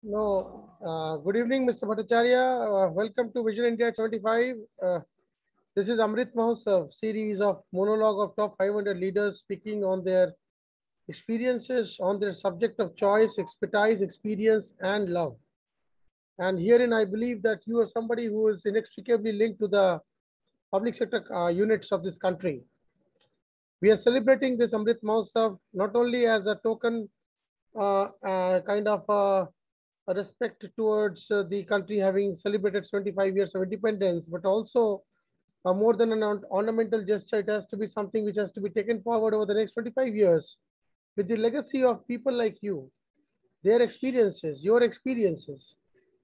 No, good evening, Mr. Bhattacharya. Welcome to Vision India 75. This is Amrit Mahotsav, series of monologue of top 500 leaders speaking on their experiences, on their subject of choice, expertise, experience, and love. And herein, I believe that you are somebody who is inextricably linked to the public sector units of this country. We are celebrating this Amrit Mahotsav not only as a token kind of a respect towards the country having celebrated 75 years of independence, but also more than an ornamental gesture, it has to be something which has to be taken forward over the next 25 years with the legacy of people like you, their experiences, your experiences,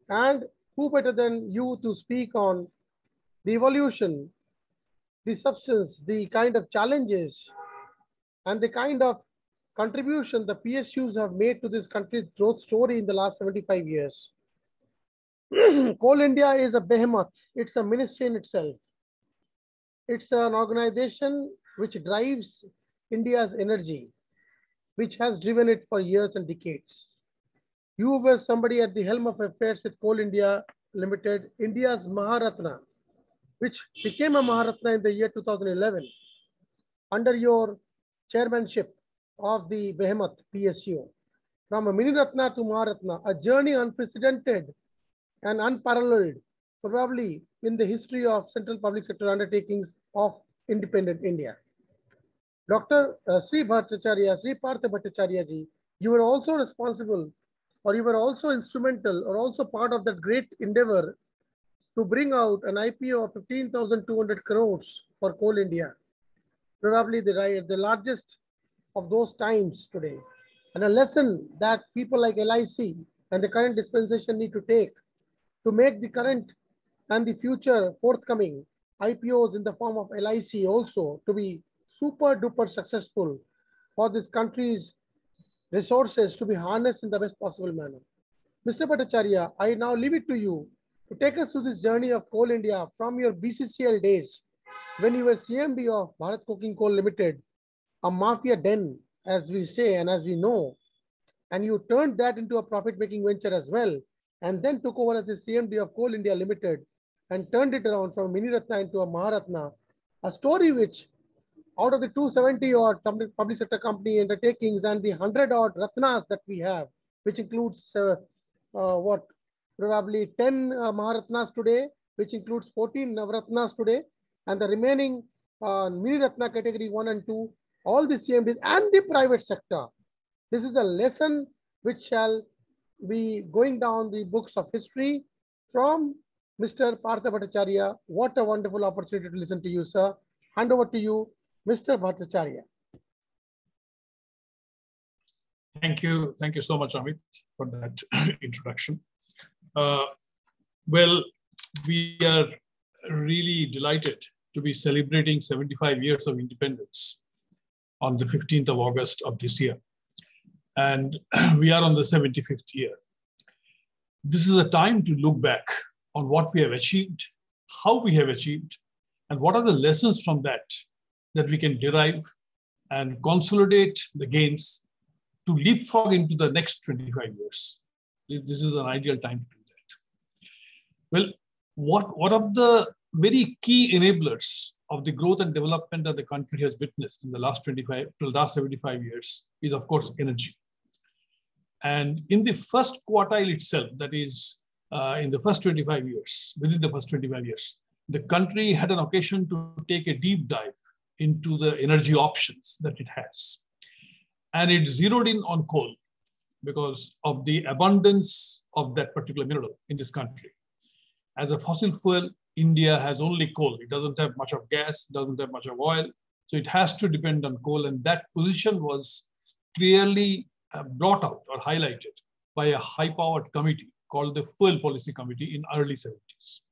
and who better than you to speak on the evolution, the substance, the kind of challenges, and the kind of contribution the PSUs have made to this country's growth story in the last 75 years. Coal India is a behemoth. It's a ministry in itself. It's an organization which drives India's energy, which has driven it for years and decades. You were somebody at the helm of affairs with Coal India Limited, India's Maharatna, which became a Maharatna in the year 2011 under your chairmanship of the behemoth PSU. From a mini Ratna to Maharatna, a journey unprecedented and unparalleled, probably in the history of central public sector undertakings of independent India. Dr. Sri Bhattacharya, Sri Partha Bhattacharya ji, you were also responsible, or you were also instrumental, or also part of that great endeavor to bring out an IPO of 15,200 crores for Coal India, probably the largest of those times today. And a lesson that people like LIC and the current dispensation need to take to make the current and the future forthcoming IPOs in the form of LIC also to be super duper successful for this country's resources to be harnessed in the best possible manner. Mr. Bhattacharya, I now leave it to you to take us through this journey of Coal India from your BCCL days when you were CMD of Bharat Coking Coal Limited, a mafia den, as we say and as we know, and you turned that into a profit-making venture as well, and then took over as the CMD of Coal India Limited and turned it around from a mini Ratna into a Maharatna, a story which out of the 270 odd public sector company undertakings and the 100 odd Ratnas that we have, which includes what, probably 10 Maharatnas today, which includes 14 Navratnas today, and the remaining mini Ratna category 1 and 2, all the CMDs and the private sector. This is a lesson which shall be going down the books of history from Mr. Partha Bhattacharya. What a wonderful opportunity to listen to you, sir. Hand over to you, Mr. Bhattacharya. Thank you. Thank you so much, Amit, for that introduction. Well, we are really delighted to be celebrating 75 years of independence on the 15th of August of this year. And we are on the 75th year. This is a time to look back on what we have achieved, how we have achieved, and what are the lessons from that we can derive and consolidate the gains to leapfrog into the next 25 years. This is an ideal time to do that. Well, what of the very key enablers of the growth and development that the country has witnessed in the last 75 years is, of course, energy. And in the first quartile itself, that is in the first 25 years, within the first 25 years, the country had an occasion to take a deep dive into the energy options that it has. And it zeroed in on coal because of the abundance of that particular mineral in this country. As a fossil fuel, India has only coal. It doesn't have much of gas, doesn't have much of oil. So it has to depend on coal. And that position was clearly brought out or highlighted by a high-powered committee called the Fuel Policy Committee in early 70s.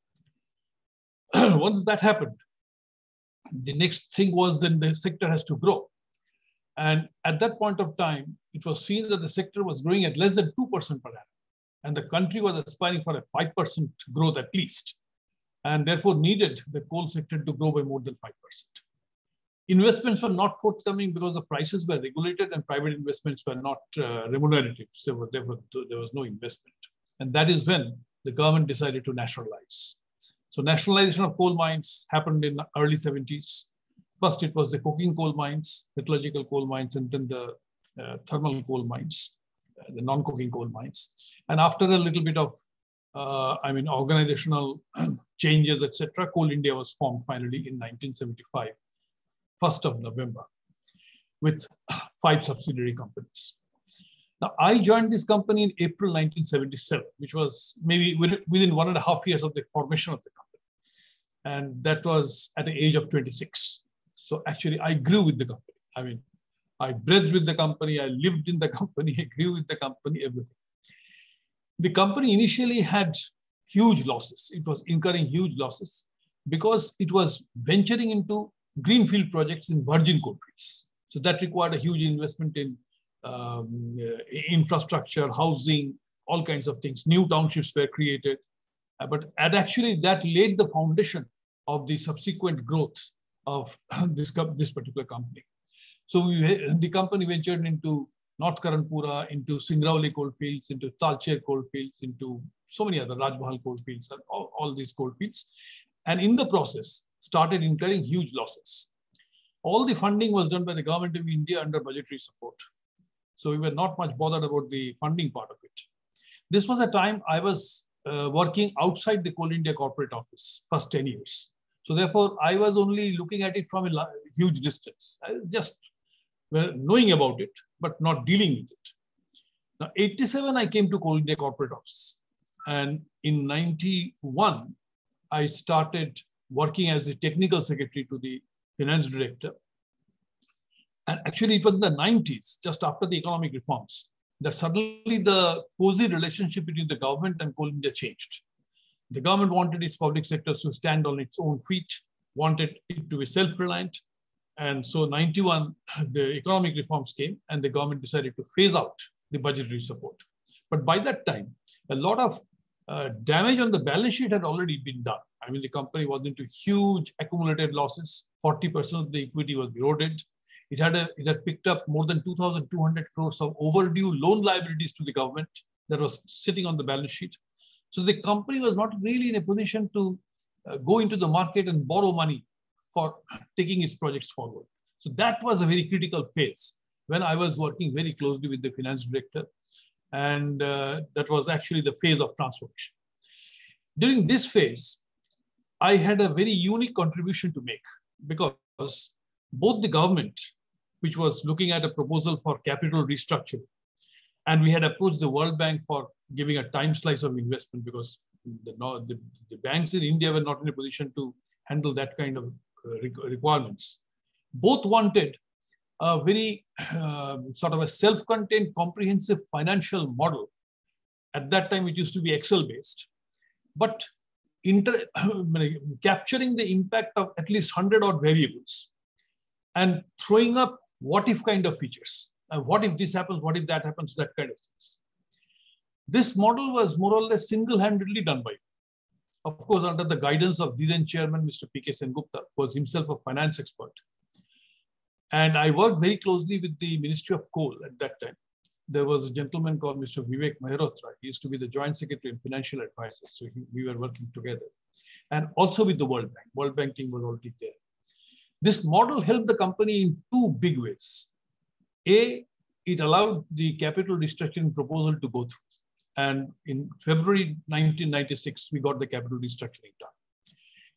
Once that happened, the next thing was then the sector has to grow. And at that point of time, it was seen that the sector was growing at less than 2% per annum. And the country was aspiring for a 5% growth at least, and therefore needed the coal sector to grow by more than 5%. Investments were not forthcoming because the prices were regulated and private investments were not remunerative. So there was no investment. And that is when the government decided to nationalize. So nationalization of coal mines happened in the early 70s. First, it was the coking coal mines, metallurgical coal mines, and then the thermal coal mines, the non-coking coal mines. And after a little bit of, organizational changes, etc., Coal India was formed finally in 1975, 1st of November, with 5 subsidiary companies. Now, I joined this company in April 1977, which was maybe within 1.5 years of the formation of the company. And that was at the age of 26. So actually, I grew with the company. I mean, I breathed with the company, I lived in the company, I grew with the company, everything. The company initially had huge losses. It was incurring huge losses because it was venturing into greenfield projects in virgin coal fields. So that required a huge investment in infrastructure, housing, all kinds of things. New townships were created. But actually, that laid the foundation of the subsequent growth of this particular company. So the company ventured into North Karanpura, into Singrauli coalfields, into Talcher coalfields, into so many other Rajmahal coalfields, and all these coalfields. And in the process, started incurring huge losses. All the funding was done by the government of India under budgetary support. So we were not much bothered about the funding part of it. This was a time I was working outside the Coal India corporate office, first 10 years. So therefore, I was only looking at it from a huge distance. I was just knowing about it, but not dealing with it. Now, 87, I came to Coal India corporate office. And in 91, I started working as a technical secretary to the finance director. And actually, it was in the 90s, just after the economic reforms, that suddenly the cozy relationship between the government and Coal India changed. The government wanted its public sector to stand on its own feet, wanted it to be self-reliant. And so 91, the economic reforms came and the government decided to phase out the budgetary support. But by that time, a lot of damage on the balance sheet had already been done. I mean, the company was into huge accumulated losses. 40% of the equity was eroded. It had picked up more than 2,200 crores of overdue loan liabilities to the government that was sitting on the balance sheet. So the company was not really in a position to go into the market and borrow money for taking its projects forward. So that was a very critical phase when I was working very closely with the finance director. And that was actually the phase of transformation. During this phase, I had a very unique contribution to make because both the government, which was looking at a proposal for capital restructuring, and we had approached the World Bank for giving a time slice of investment because the banks in India were not in a position to handle that kind of requirements. Both wanted a very sort of a self-contained comprehensive financial model. At that time, it used to be Excel-based, but capturing the impact of at least 100 odd variables and throwing up what-if kind of features. What if this happens? What if that happens? That kind of things. This model was more or less single-handedly done by me. Of course, under the guidance of the then chairman, Mr. P.K. Sengupta, who was himself a finance expert. And I worked very closely with the Ministry of Coal at that time. There was a gentleman called Mr. Vivek Mehrotra. He used to be the Joint Secretary and Financial Advisor. So we were working together. And also with the World Bank. World Bank team was already there. This model helped the company in 2 big ways. A, it allowed the capital restructuring proposal to go through. And in February 1996, we got the capital restructuring done.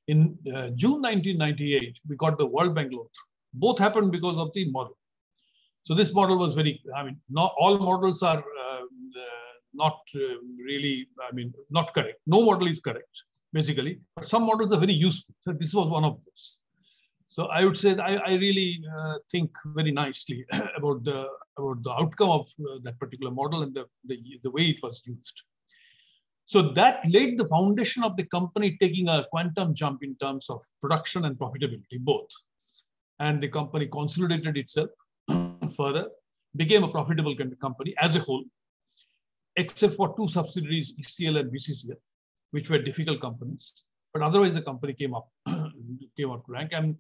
In June 1998, we got the World Bank loan through. Both happened because of the model. So this model was very, not all models are not really, not correct. No model is correct, basically, but some models are very useful. So this was one of those. So I would say I really think very nicely about the outcome of that particular model and the way it was used. So that laid the foundation of the company taking a quantum jump in terms of production and profitability, both. And the company consolidated itself further, became a profitable company as a whole, except for 2 subsidiaries, ECL and BCCL, which were difficult companies. But otherwise, the company came up to rank, and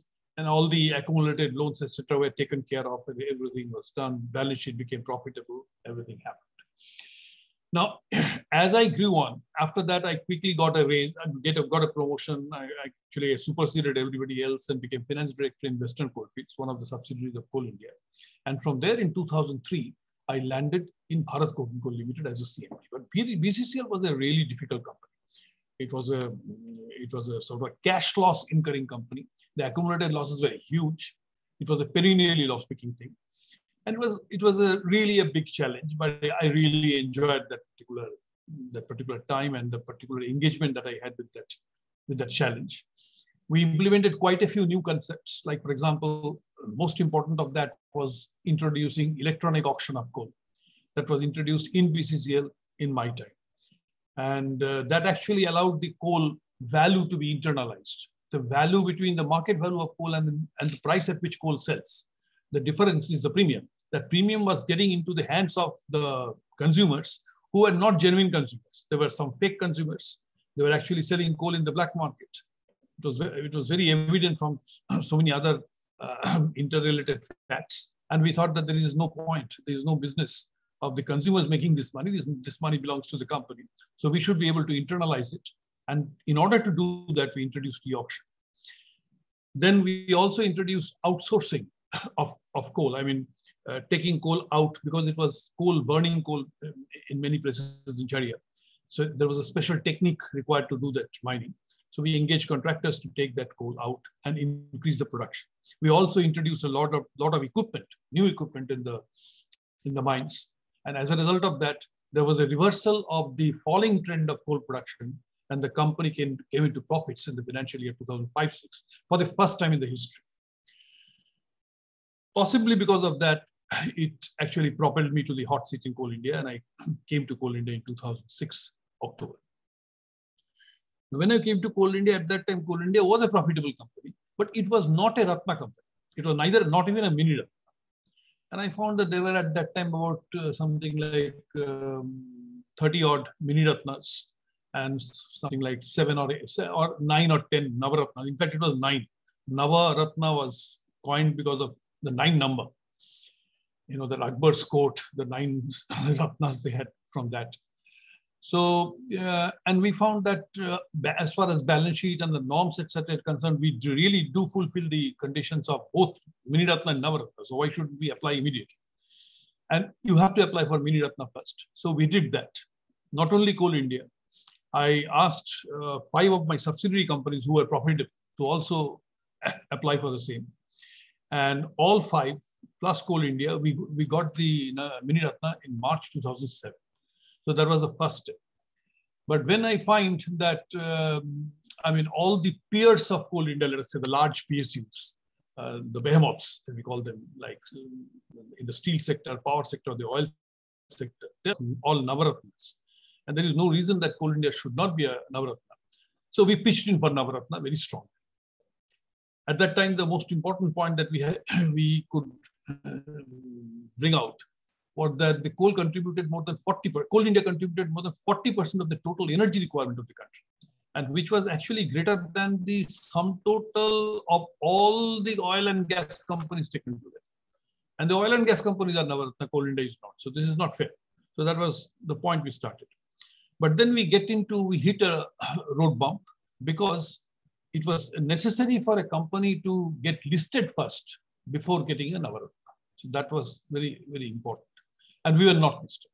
all the accumulated loans, etc., were taken care of, and everything was done. Balance sheet became profitable. Everything happened. Now, as I grew on, after that, I quickly got a raise, got a promotion. I actually superseded everybody else and became finance director in Western Coalfields, one of the subsidiaries of Coal India. And from there in 2003, I landed in Bharat Coking Coal Limited as a CMD. But BCCL was a really difficult company. It was a sort of a cash loss incurring company. The accumulated losses were huge. It was a perennially loss-making thing. And it was really a big challenge, but I really enjoyed that particular time and the particular engagement that I had with that challenge. We implemented quite a few new concepts. Like, for example, most important of that was introducing electronic auction of coal. That was introduced in BCCL in my time. And that actually allowed the coal value to be internalized. The value between the market value of coal and the price at which coal sells. The difference is the premium. That premium was getting into the hands of the consumers who were not genuine consumers. There were some fake consumers. They were actually selling coal in the black market. It was very evident from so many other interrelated facts. And we thought that there is no point, there is no business of the consumers making this money. This money belongs to the company. So we should be able to internalize it. And in order to do that, we introduced e-auction. Then we also introduced outsourcing of coal. I mean, taking coal out because it was burning coal in many places in China. So there was a special technique required to do that mining. So we engaged contractors to take that coal out and increase the production. We also introduced a lot of equipment, new equipment in the mines. And as a result of that, there was a reversal of the falling trend of coal production, and the company came into profits in the financial year 2005-06 for the first time in the history. Possibly because of that, it actually propelled me to the hot seat in Coal India, and I came to Coal India in 2006, October. When I came to Coal India, at that time, Coal India was a profitable company, but it was not a Ratna company. It was not even a mini Ratna. And I found that there were at that time about something like 30 odd mini Ratnas and something like 7 or 9 or 10 Navaratna. In fact, it was 9. Navaratna was coined because of the 9 number. You know, the Akbar's court, the 9 Ratnas they had from that. So, and we found that as far as balance sheet and the norms, etc. are concerned, we really do fulfill the conditions of both Mini Ratna and Navaratna. So why shouldn't we apply immediately? And you have to apply for Mini Ratna first. So we did that. Not only Coal India, I asked 5 of my subsidiary companies who were profitable to also apply for the same. And all 5 plus Coal India, we got the Mini Ratna in March 2007. So that was the first step. But when I find that, I mean, all the peers of Coal India, let us say the large PSUs, the behemoths, as we call them, like in the steel sector, power sector, the oil sector, they're all Navaratnas. And there is no reason that Coal India should not be a Navaratna. So we pitched in for Navaratna very strong. At that time, the most important point that we could bring out was that the coal contributed more than 40%. Coal India contributed more than 40% of the total energy requirement of the country, and which was actually greater than the sum total of all the oil and gas companies taken together. And the oil and gas companies are Navaratna, Coal India is not. So this is not fair. So that was the point we started. But then we hit a road bump because it was necessary for a company to get listed first before getting a Navaratna. So that was very, very important. And we were not listed.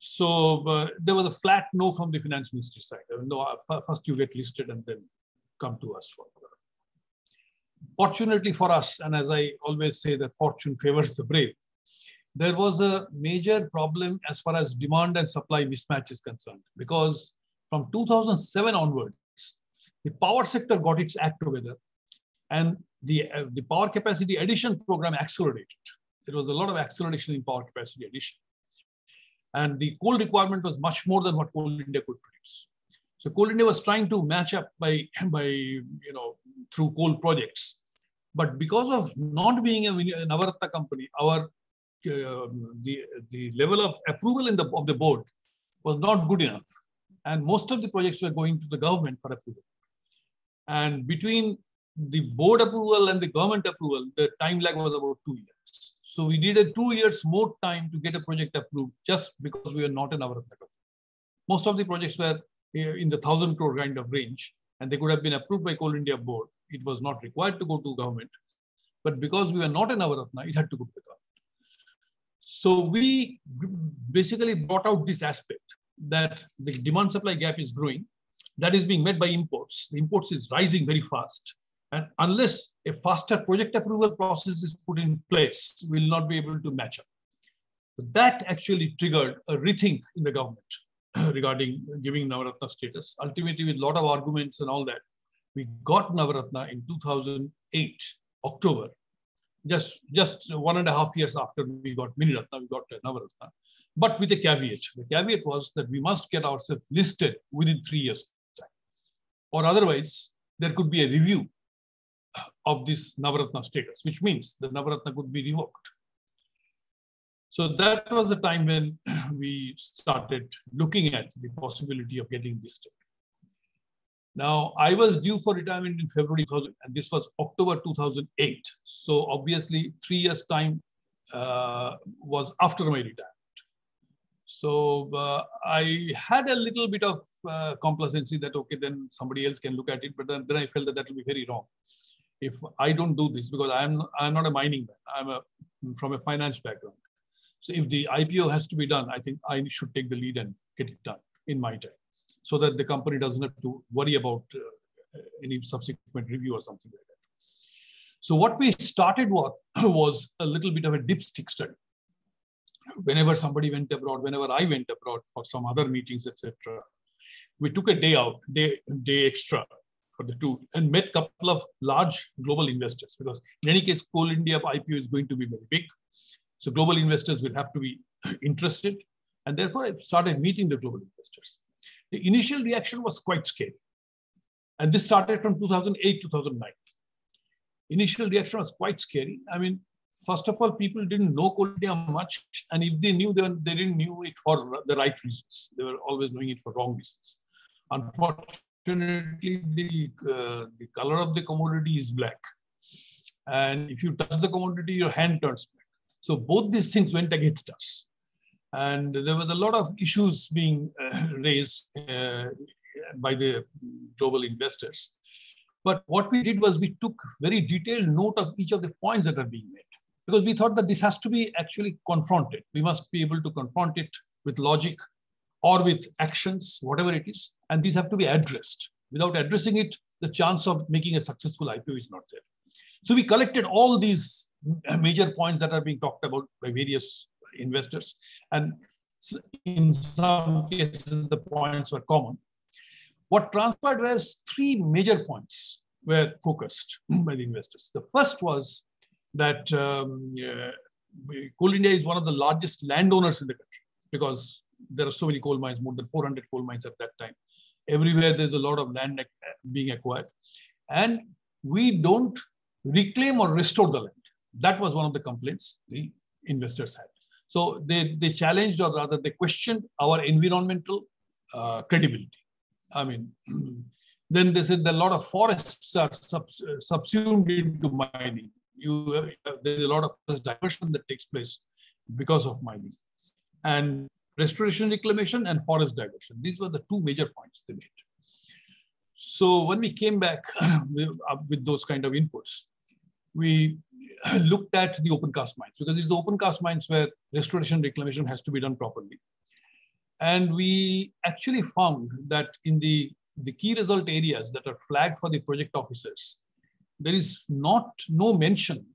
So there was a flat no from the finance ministry side. No, first you get listed and then come to us. Fortunately for us, and as I always say that fortune favors the brave, there was a major problem as far as demand and supply mismatch is concerned. Because from 2007 onwards, the power sector got its act together and the power capacity addition program accelerated. There was a lot of acceleration in power capacity addition. And the coal requirement was much more than what Coal India could produce. So Coal India was trying to match up by through coal projects. But because of not being a Navaratna company, our the level of approval of the board was not good enough. And most of the projects were going to the government for approval. And between the board approval and the government approval, the time lag was about 2 years. So we needed 2 years more time to get a project approved just because we were not in Navaratna company. Most of the projects were in the 1,000 crore kind of range, and they could have been approved by Coal India Board. It was not required to go to government. But because we were not in Navaratna, it had to go to the government. So we basically brought out this aspect that the demand supply gap is growing. That is being met by imports. The imports is rising very fast. And unless a faster project approval process is put in place, we will not be able to match up. That actually triggered a rethink in the government regarding giving Navaratna status. Ultimately, with a lot of arguments and all that, we got Navaratna in 2008, October. Just 1.5 years after we got Miniratna, we got Navaratna, but with a caveat. The caveat was that we must get ourselves listed within 3 years' time, or otherwise there could be a review of this Navaratna status, which means the Navaratna could be revoked. So that was the time when we started looking at the possibility of getting listed. Now, I was due for retirement in February 2000, and this was October 2008. So obviously, 3 years' time was after my retirement. So I had a little bit of complacency that, okay, then somebody else can look at it. But then I felt that will be very wrong. If I don't do this, because I'm not a mining man, I'm from a finance background. So if the IPO has to be done, I think I should take the lead and get it done in my time, so that the company doesn't have to worry about any subsequent review or something like that. So what we started was a little bit of a dipstick study. Whenever somebody went abroad, whenever I went abroad for some other meetings, etc., we took a day extra for the tour and met a couple of large global investors, because in any case, Coal India IPO is going to be very big. So global investors will have to be interested. And therefore, I started meeting the global investors. The initial reaction was quite scary. And this started from 2008, 2009. Initial reaction was quite scary. I mean, first of all, people didn't know Coal India much. And if they knew, they didn't know it for the right reasons. They were always knowing it for wrong reasons. Unfortunately, the color of the commodity is black. And if you touch the commodity, your hand turns black. So both these things went against us. And there was a lot of issues being raised by the global investors. But what we did was we took very detailed note of each of the points that are being made, because we thought that this has to be actually confronted. We must be able to confront it with logic or with actions, whatever it is. And these have to be addressed. Without addressing it, the chance of making a successful IPO is not there. So we collected all these major points that are being talked about by various investors. And in some cases, the points were common. What transpired was 3 major points were focused by the investors. The first was that Coal India is one of the largest landowners in the country, because there are so many coal mines, more than 400 coal mines at that time. Everywhere there's a lot of land being acquired. And we don't reclaim or restore the land. That was one of the complaints the investors had. So they challenged, or rather they questioned, our environmental credibility. I mean, then they said that a lot of forests are subsumed into mining. There's a lot of forest diversion that takes place because of mining. And restoration, reclamation, and forest diversion. These were the 2 major points they made. So when we came back with those kind of inputs, we looked at the open cast mines, because it's the open cast mines where restoration, reclamation has to be done properly. And we actually found that in the key result areas that are flagged for the project officers, there is no mention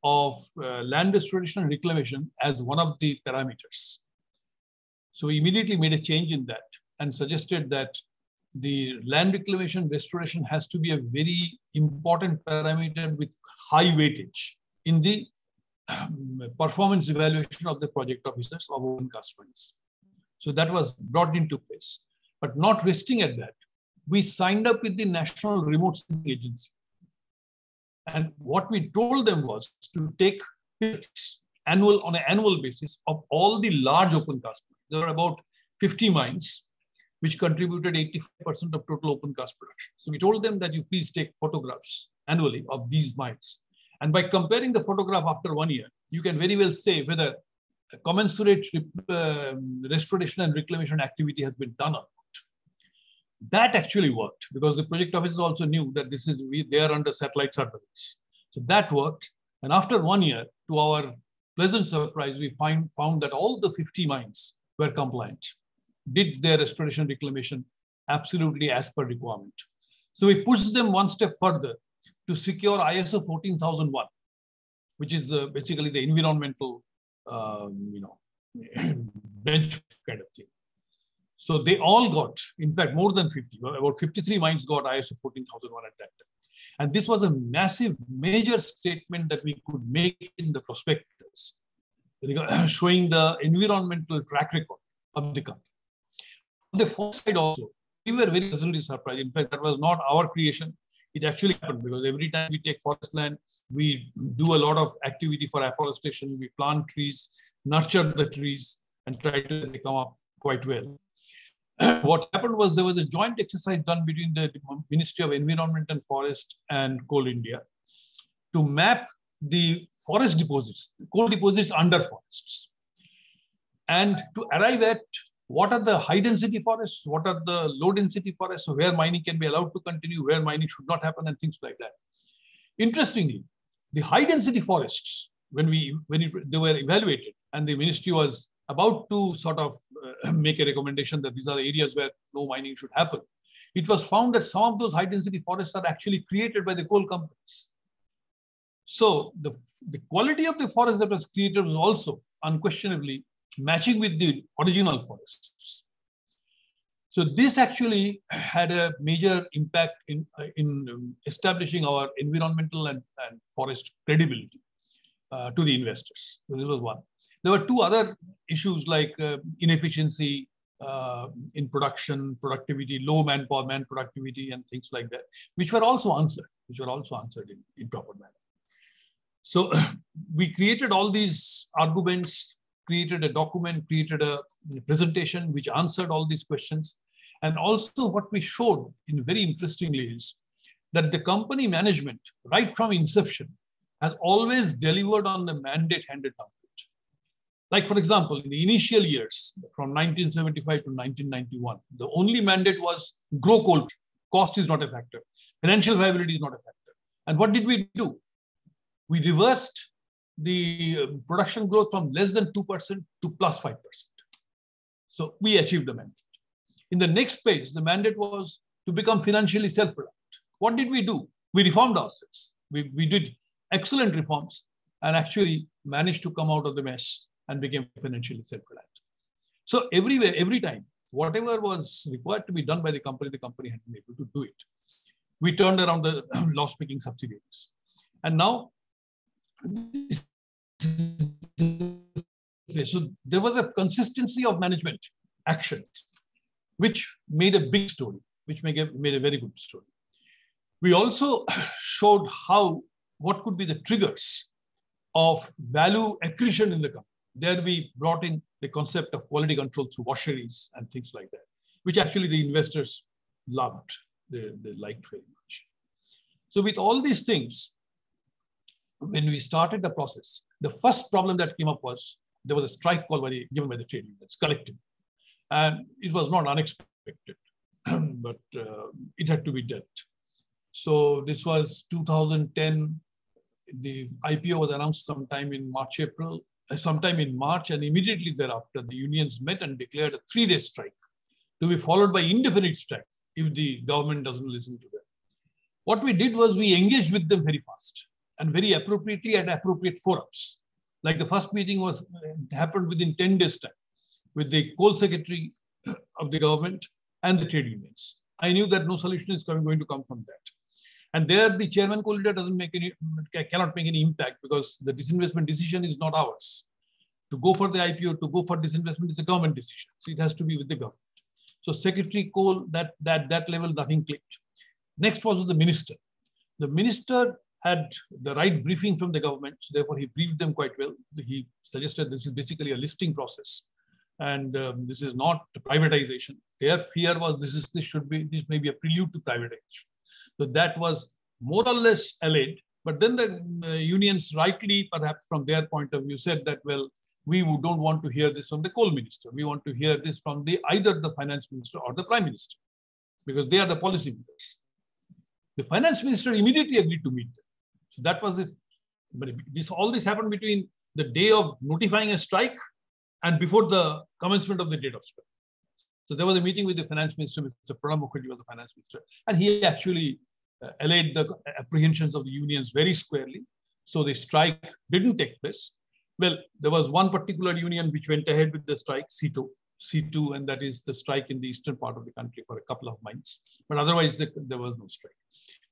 of land restoration and reclamation as one of the parameters. So we immediately made a change in that and suggested that the land reclamation restoration has to be a very important parameter with high weightage in the performance evaluation of the project officers of open cast mines. So that was brought into place. But not resting at that, we signed up with the National Remote Sensing Agency. And what we told them was to take pictures on an annual basis of all the large open cast mines. There are about 50 mines which contributed 85% of total open cast production. So we told them that you please take photographs annually of these mines. And by comparing the photograph after 1 year, you can very well say whether commensurate restoration and reclamation activity has been done on it. That actually worked because the project officers also knew that they are under satellite surveillance. So that worked. And after 1 year, to our pleasant surprise, we found that all the 50 mines were compliant, did their restoration reclamation absolutely as per requirement. So we pushed them one step further to secure ISO 14001, which is basically the environmental, bench kind of thing. So they all got, in fact, more than 50, about 53 mines got ISO 14001 at that time. And this was a massive, major statement that we could make in the prospectus, showing the environmental track record of the company. On the forest side also, we were very pleasantly surprised. In fact, that was not our creation. It actually happened because every time we take forest land, we do a lot of activity for afforestation. We plant trees, nurture the trees, and try to come up quite well. What happened was there was a joint exercise done between the Ministry of Environment and Forest and Coal India to map the forest deposits, coal deposits under forests, and to arrive at what are the high density forests, what are the low density forests, so where mining can be allowed to continue, where mining should not happen, and things like that. Interestingly, the high density forests, when they were evaluated and the ministry was about to sort of make a recommendation that these are the areas where no mining should happen, it was found that some of those high density forests are actually created by the coal companies. So the quality of the forest that was created was also unquestionably matching with the original forests. So this actually had a major impact in establishing our environmental and forest credibility to the investors. So this was one. There were two other issues like inefficiency in production, productivity, low manpower, man productivity, and things like that, which were also answered, in proper manner. So we created all these arguments, created a document, created a presentation which answered all these questions. And also what we showed in very interestingly is that the company management, right from inception, has always delivered on the mandate handed down. Like, for example, in the initial years, from 1975 to 1991, the only mandate was grow coal. Cost is not a factor. Financial viability is not a factor. And what did we do? We reversed the production growth from less than 2% to plus 5%. So we achieved the mandate. In the next phase, the mandate was to become financially self-reliant. What did we do? We reformed ourselves. We did excellent reforms and actually managed to come out of the mess and became financially self-reliant. So everywhere, every time, whatever was required to be done by the company had been able to do it. We turned around the loss-making subsidiaries. And now, so there was a consistency of management actions, which made a big story, which made a very good story. We also showed what could be the triggers of value accretion in the company. There we brought in the concept of quality control through washeries and things like that, which actually the investors loved. They liked very much. So with all these things, when we started the process, the first problem that came up was there was a strike call given by the trade unions, collective. And it was not unexpected, but it had to be dealt. So this was 2010. The IPO was announced sometime in March, and immediately thereafter, the unions met and declared a 3-day strike to be followed by indefinite strike if the government doesn't listen to them. What we did was we engaged with them very fast and very appropriately at appropriate forums. Like the first meeting happened within 10 days' time with the coal secretary of the government and the trade unions. I knew that no solution is going to come from that. And there, the chairman coal leader cannot make any impact because the disinvestment decision is not ours. To go for the IPO, to go for disinvestment is a government decision. So it has to be with the government. So Secretary Coal, that level, nothing clicked. Next was the minister. The minister had the right briefing from the government. So therefore, he briefed them quite well. He suggested this is basically a listing process. And this is not privatization. Their fear was this may be a prelude to privatization. So that was more or less allayed. But then the unions rightly, perhaps from their point of view, said that, well, we don't want to hear this from the coal minister. We want to hear this from either the finance minister or the prime minister, because they are the policy makers. The finance minister immediately agreed to meet them. So that was it. But all this happened between the day of notifying a strike and before the commencement of the date of strike. So there was a meeting with the finance minister, Mr. Pranab Mukherjee was the finance minister, and he actually allayed the apprehensions of the unions very squarely. So the strike didn't take place. Well, there was one particular union which went ahead with the strike, C2, and that is the strike in the eastern part of the country for a couple of months. But otherwise, there was no strike.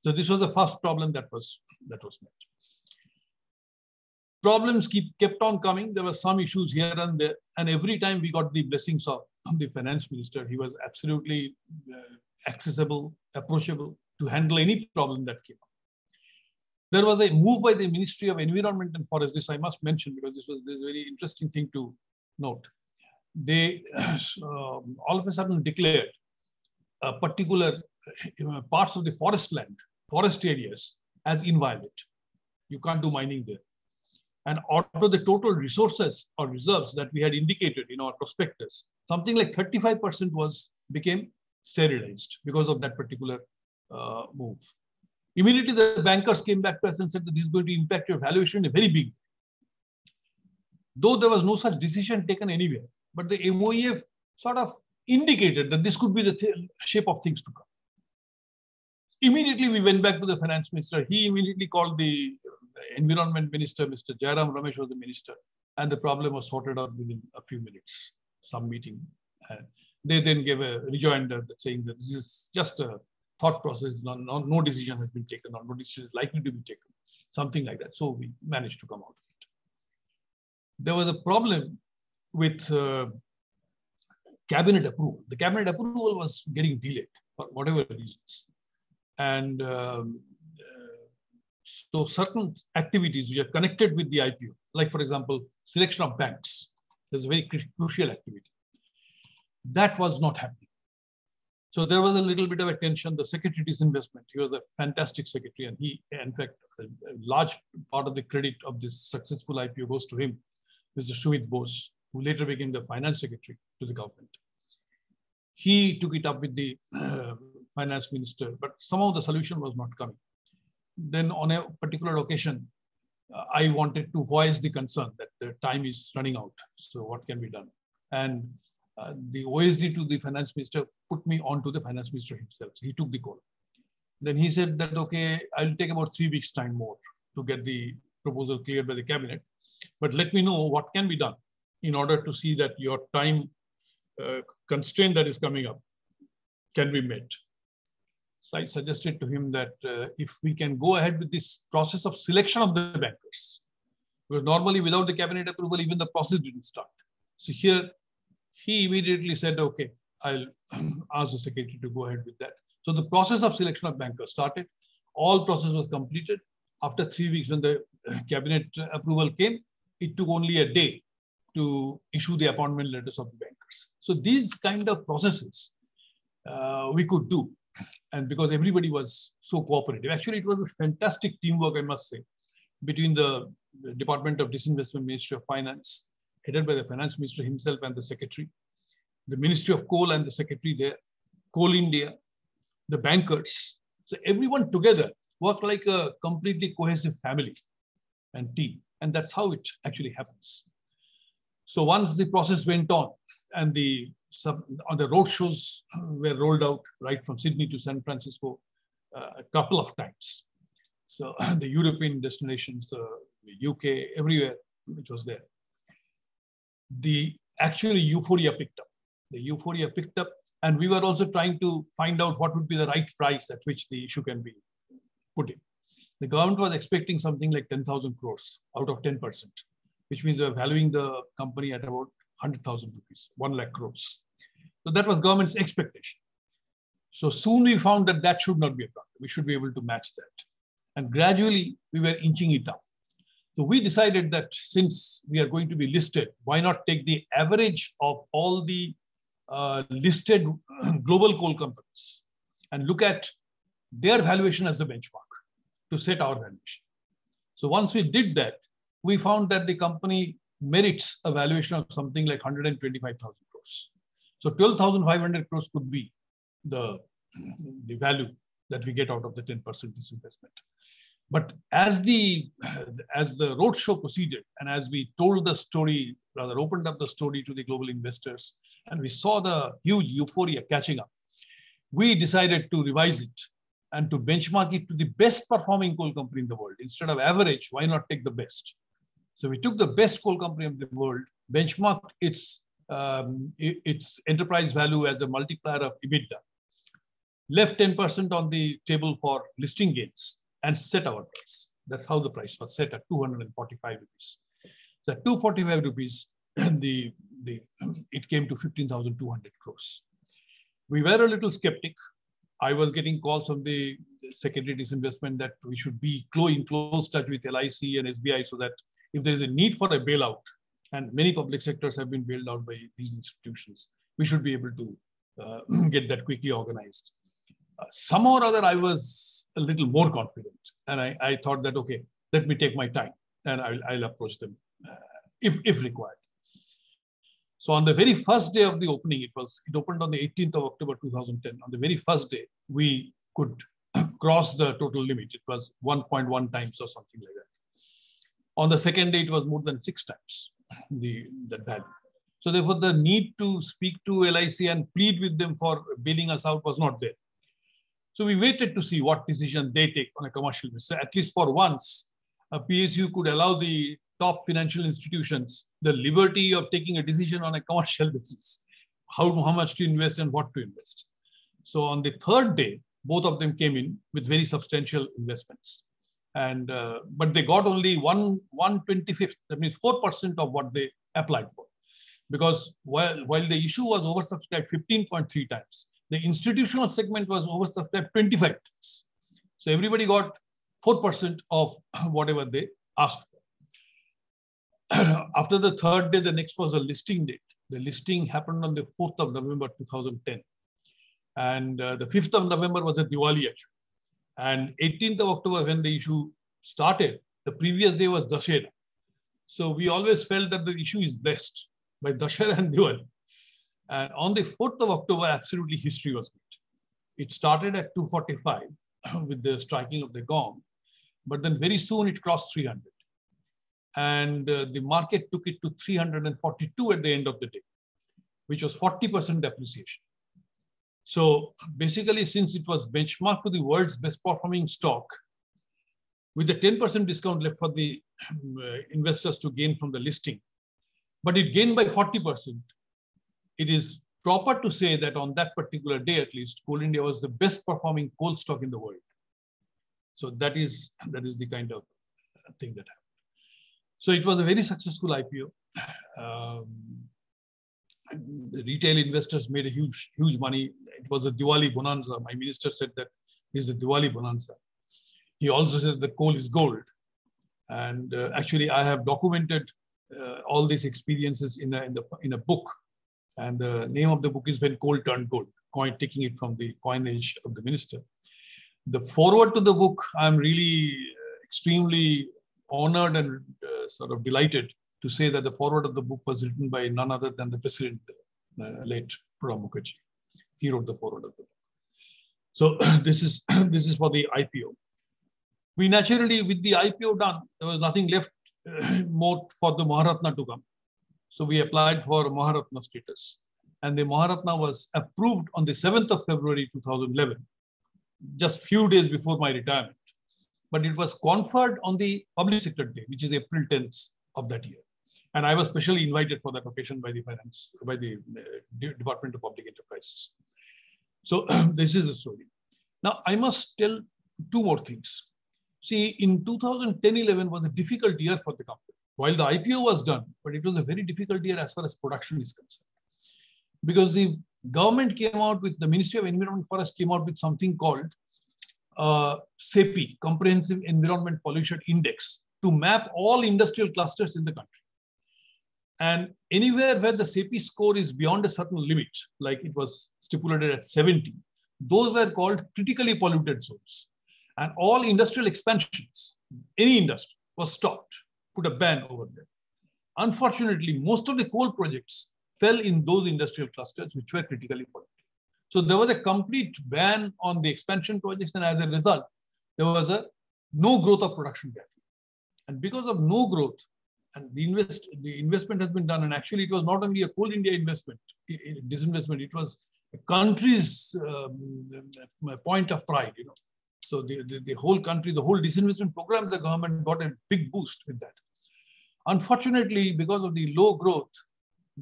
So this was the first problem that was met. Problems kept on coming. There were some issues here and there, and every time we got the blessings of the finance minister. He was absolutely accessible, approachable to handle any problem that came up. There was a move by the Ministry of Environment and Forest. This I must mention because this is a very interesting thing to note. They all of a sudden declared particular parts of the forest areas as inviolate. You can't do mining there. And out of the total resources or reserves that we had indicated in our prospectus, something like 35% became sterilized because of that particular move. Immediately, the bankers came back to us and said that this is going to impact your valuation in a very big way. Though there was no such decision taken anywhere, but the MOEF sort of indicated that this could be the shape of things to come. Immediately, we went back to the finance minister. He immediately called the environment minister, Mr. Jairam Ramesh was the minister, and the problem was sorted out within a few minutes, some meeting. And they then gave a rejoinder saying that this is just a thought process, no decision has been taken, or no decision is likely to be taken, something like that. So we managed to come out of it. There was a problem with cabinet approval. The cabinet approval was getting delayed for whatever reasons. And so certain activities which are connected with the IPO, like for example, selection of banks, there's a very crucial activity. That was not happening. So there was a little bit of a tension. The secretary disinvestment, he was a fantastic secretary, and he, in fact, a large part of the credit of this successful IPO goes to him, Mr. Sumit Bose, who later became the finance secretary to the government. He took it up with the finance minister, but somehow the solution was not coming. Then on a particular occasion, I wanted to voice the concern that the time is running out. So what can be done? And the OSD to the finance minister put me on to the finance minister himself. So he took the call. Then he said that, okay, I'll take about 3 weeks time more to get the proposal cleared by the cabinet. But let me know what can be done in order to see that your time constraint that is coming up can be met. So I suggested to him that if we can go ahead with this process of selection of the bankers, because normally without the cabinet approval, even the process didn't start. So here, he immediately said, okay, I'll ask the secretary to go ahead with that. So the process of selection of bankers started. All process was completed. After 3 weeks, when the cabinet approval came, it took only a day to issue the appointment letters of the bankers. So these kind of processes we could do. And because everybody was so cooperative. Actually, it was a fantastic teamwork, I must say, between the Department of Disinvestment, Ministry of Finance, headed by the finance minister himself and the secretary, the Ministry of Coal and the secretary there, Coal India, the bankers. So everyone together worked like a completely cohesive family and team. And that's how it actually happens. So once the process went on and the road shows were rolled out right from Sydney to San Francisco a couple of times. So the European destinations, the UK, everywhere it was there. The actually euphoria picked up. The euphoria picked up, and we were also trying to find out what would be the right price at which the issue can be put in. The government was expecting something like 10,000 crores out of 10%, which means they're valuing the company at about 100,000 rupees, 1 lakh crores. So that was government's expectation. So soon we found that that should not be a problem. We should be able to match that. And gradually we were inching it up. So we decided that since we are going to be listed, why not take the average of all the listed global coal companies and look at their valuation as the benchmark to set our valuation. So once we did that, we found that the company merits a valuation of something like 125,000 crores. So 12,500 crores could be the value that we get out of the 10% disinvestment. But as the roadshow proceeded, and as we told the story, rather opened up the story to the global investors, and we saw the huge euphoria catching up, we decided to revise it and to benchmark it to the best performing coal company in the world. Instead of average, why not take the best? So we took the best coal company of the world, benchmarked its enterprise value as a multiplier of EBITDA, left 10% on the table for listing gains, and set our price. That's how the price was set at 245 rupees. So at 245 rupees, it came to 15,200 crores. We were a little skeptic. I was getting calls from the Secretary Disinvestment that we should be in close touch with LIC and SBI so that if there is a need for a bailout, and many public sectors have been bailed out by these institutions, we should be able to get that quickly organized. Somehow or other, I was a little more confident. And I thought that, okay, let me take my time and I'll approach them if required. So on the very first day of the opening, it opened on the 18th of October 2010. On the very first day, we could cross the total limit. It was 1.1 times or something like that. On the second day, it was more than 6 times that value. So therefore, the need to speak to LIC and plead with them for bailing us out was not there. So we waited to see what decision they take on a commercial basis. So at least for once, a PSU could allow the top financial institutions the liberty of taking a decision on a commercial basis, how much to invest and what to invest. So on the third day, both of them came in with very substantial investments. And but they got only 1/25th, that means 4% of what they applied for. Because while the issue was oversubscribed 15.3 times, the institutional segment was oversubscribed 25 times. So everybody got 4% of whatever they asked for. After the third day, the next was a listing date. The listing happened on the 4th of November 2010. And the 5th of November was a Diwali actually. And 18th of October, when the issue started, the previous day was Dussehra. So we always felt that the issue is blessed by Dussehra and Diwali. And on the 4th of October, absolutely history was made. It started at 245 with the striking of the gong, but then very soon it crossed 300. And the market took it to 342 at the end of the day, which was 40% depreciation. So basically, since it was benchmarked to the world's best performing stock, with the 10% discount left for the investors to gain from the listing, but it gained by 40%, it is proper to say that on that particular day, at least, Coal India was the best performing coal stock in the world. So that is the kind of thing that happened. So it was a very successful IPO. The retail investors made a huge money. It was a Diwali bonanza. My minister said that it's a Diwali bonanza. He also said that coal is gold. And actually, I have documented all these experiences in a book. And the name of the book is When Coal Turned Gold, taking it from the coinage of the minister. The foreword to the book, I'm really extremely honored and sort of delighted to say that the foreword of the book was written by none other than the president, late Pranab Mukherjee. He wrote the foreword of the book. So this is for the IPO. We naturally, with the IPO done, there was nothing left more for the Maharatna to come. So we applied for Maharatna status. And the Maharatna was approved on the 7th of February 2011, just few days before my retirement. But it was conferred on the public sector day, which is April 10th of that year. And I was specially invited for that occasion by the Department of Public Enterprises. So this is the story. Now, I must tell 2 more things. See, in 2010-11 was a difficult year for the company. While the IPO was done, but it was a very difficult year as far as production is concerned. Because the government came out with, the Ministry of Environment and Forest came out with something called CEPI, Comprehensive Environment Pollution Index, to map all industrial clusters in the country. And anywhere where the CEPI score is beyond a certain limit, like it was stipulated at 70, those were called critically polluted zones. And all industrial expansions, any industry, was stopped, put a ban over there, Unfortunately, most of the coal projects fell in those industrial clusters which were critically polluted. So there was a complete ban on the expansion projects, and as a result, there was a no growth of production gap. And because of no growth, and the investment has been done, and actually it was not only a Coal India investment, disinvestment, it was a country's point of pride, you know. So the whole country, the whole disinvestment program, the government got a big boost with that. Unfortunately, because of the low growth,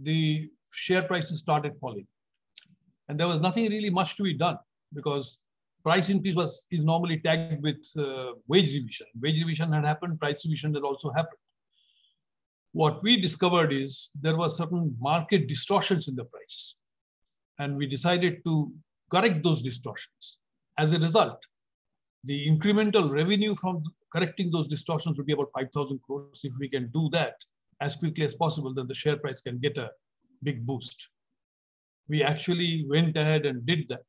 the share prices started falling. And there was nothing really much to be done because price increase is normally tagged with wage revision. Wage revision had happened, price revision had also happened. What we discovered is there were certain market distortions in the price. And we decided to correct those distortions. As a result, the incremental revenue from correcting those distortions would be about 5,000 crores. If we can do that as quickly as possible, then the share price can get a big boost. We actually went ahead and did that.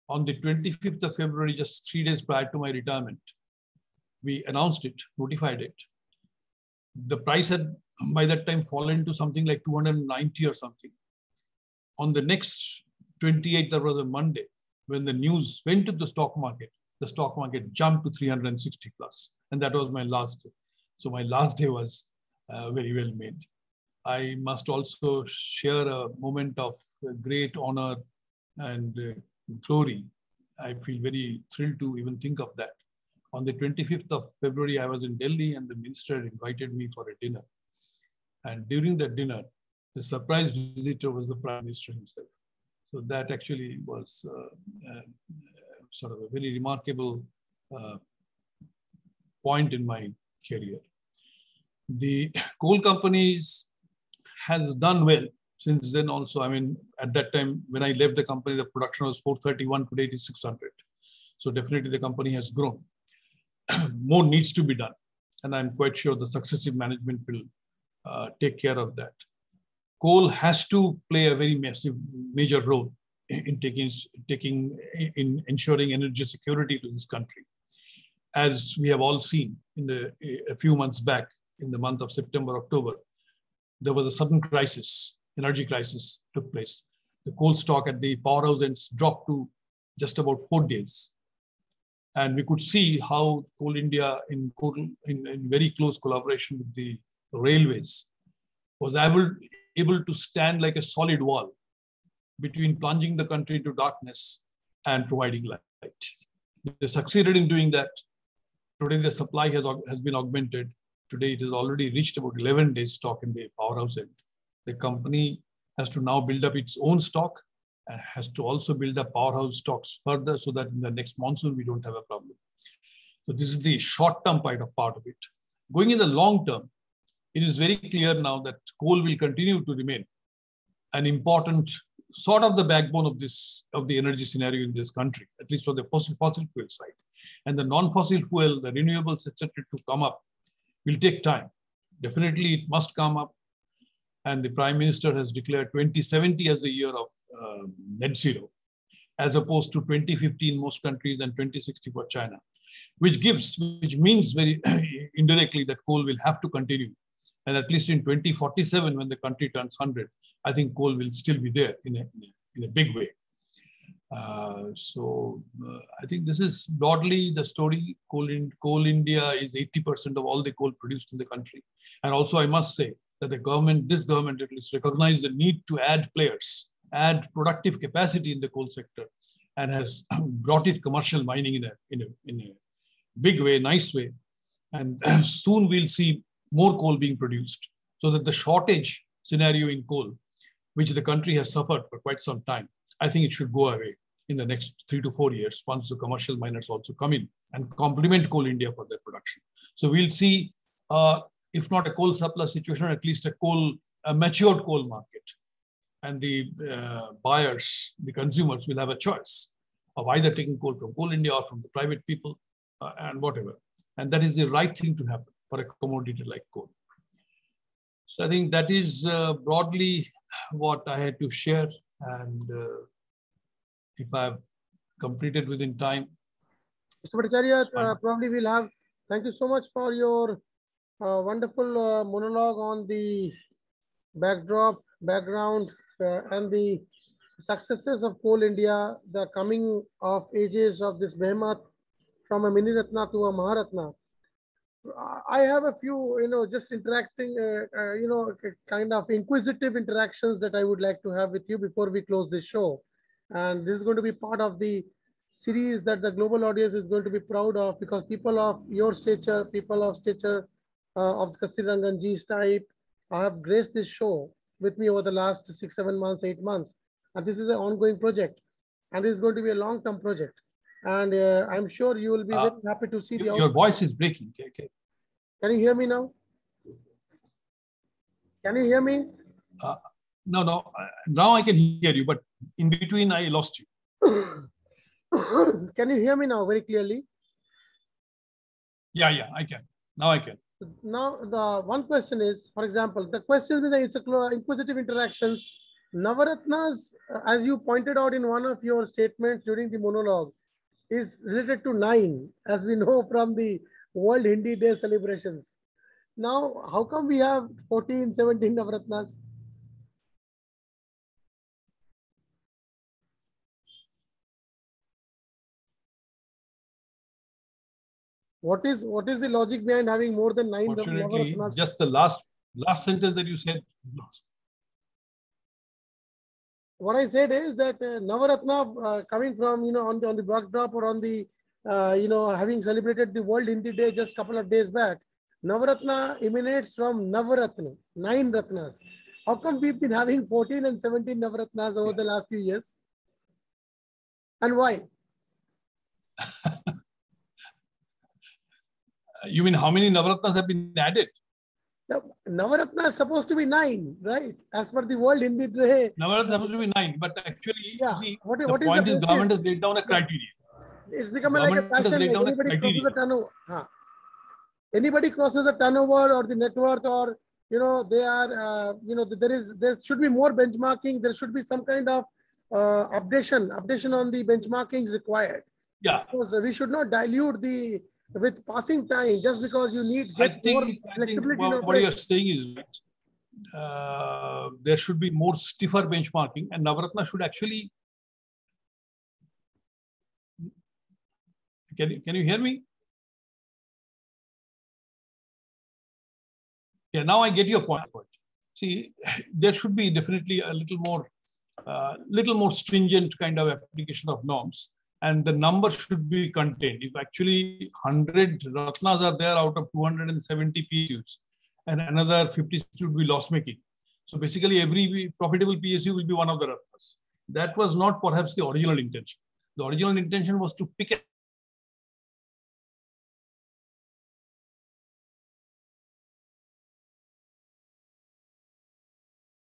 On the 25th of February, just 3 days prior to my retirement, we announced it, notified it. The price had by that time fallen to something like 290 or something. On the next 28th, that was a Monday, when the news went to the stock market jumped to 360 plus. And that was my last day. So my last day was very well made. I must also share a moment of great honor and glory. I feel very thrilled to even think of that. On the 25th of February, I was in Delhi and the minister invited me for a dinner. And during that dinner, the surprise visitor was the Prime Minister himself. So that actually was sort of a very remarkable point in my career. The coal companies has done well since then also. I mean, at that time, when I left the company, the production was 431, today it is 600. So definitely the company has grown. More needs to be done. And I'm quite sure the successive management will take care of that. Coal has to play a very major role in ensuring energy security to this country. As we have all seen a few months back, in the month of September, October, there was a sudden crisis, energy crisis took place. The coal stock at the powerhouse ends dropped to just about 4 days. And we could see how Coal India, in very close collaboration with the railways, was able to stand like a solid wall between plunging the country into darkness and providing light. They succeeded in doing that. Today, the supply has been augmented. Today, it has already reached about 11 days stock in the powerhouse end. The company has to now build up its own stock, and has to also build up powerhouse stocks further so that in the next monsoon, we don't have a problem. So this is the short-term part of it. Going in the long term, it is very clear now that coal will continue to remain an important sort of the backbone of the energy scenario in this country, at least for the fossil fuel side. And the non-fossil fuel, the renewables, etc., to come up will take time. Definitely, it must come up. And the Prime Minister has declared 2070 as a year of net zero, as opposed to 2050 in most countries and 2060 for China, which means very indirectly that coal will have to continue. And at least in 2047, when the country turns 100, I think coal will still be there in a big way. I think this is broadly the story. Coal India is 80% of all the coal produced in the country. And also I must say that this government at least recognized the need to add players, add productive capacity in the coal sector, and has brought it commercial mining in a big way, nice way. And soon we'll see more coal being produced so that the shortage scenario in coal, which the country has suffered for quite some time, I think it should go away in the next 3 to 4 years once the commercial miners also come in and complement Coal India for their production. So we'll see, if not a coal surplus situation, at least a matured coal market. And the buyers, the consumers will have a choice of either taking coal from Coal India or from the private people and whatever. And that is the right thing to happen for a commodity like coal. So I think that is broadly what I had to share. And if I've completed within time. Mr. Bhattacharya, probably we'll have, thank you so much for your wonderful monologue on the background, and the successes of Coal India, the coming of ages of this behemoth from a mini ratna to a maharatna. I have a few, just interacting, kind of inquisitive interactions that I would like to have with you before we close this show. And this is going to be part of the series that the global audience is going to be proud of, because people of your stature, people of stature of Kasturi Ranganji's type, have graced this show with me over the last 6, 7 months, 8 months. And this is an ongoing project. And it's going to be a long-term project. And I'm sure you will be very happy to see the Your voice is breaking. Okay. Can you hear me now? Can you hear me? No. Now I can hear you, but in between I lost you. Can you hear me now very clearly? Yeah, I can. Now I can. Now, the one question is, for example, the question with the inquisitive interactions, Navaratnas, as you pointed out in one of your statements during the monologue, is related to 9, as we know from the World Hindi Day celebrations. Now, how come we have 14, 17 Navaratnas? What is the logic behind having more than 9 Fortunately, Navaratnas? just the last sentence that you said is lost. What I said is that Navaratna coming from, on the backdrop or on the, having celebrated the World Hindi Day just a couple of days back, Navaratna emanates from Navaratna, 9 Ratnas. How come we've been having 14 and 17 Navaratnas over the last few years? And why? You mean how many Navaratnas have been added? Navaratna is supposed to be 9, right? As per the World Hindi Day. Navaratna is supposed to be 9, but actually, yeah. See, what the point is government has laid down a criteria. It's become like a passion. Like anybody crosses a turnover. Anybody crosses a turnover or the net worth, or they are, there should be more benchmarking. There should be some kind of updation on the benchmarkings required. Yeah. Because we should not dilute with passing time, just because you need I think what you're saying is right. There should be more stiffer benchmarking, and Navaratna should actually. Can you hear me? Yeah, now I get your point. See, there should be definitely a little more stringent kind of application of norms, and the number should be contained. If actually 100 Ratnas are there out of 270 PSUs, and another 50 should be loss making. So basically, every profitable PSU will be one of the Ratnas. That was not perhaps the original intention. The original intention was to pick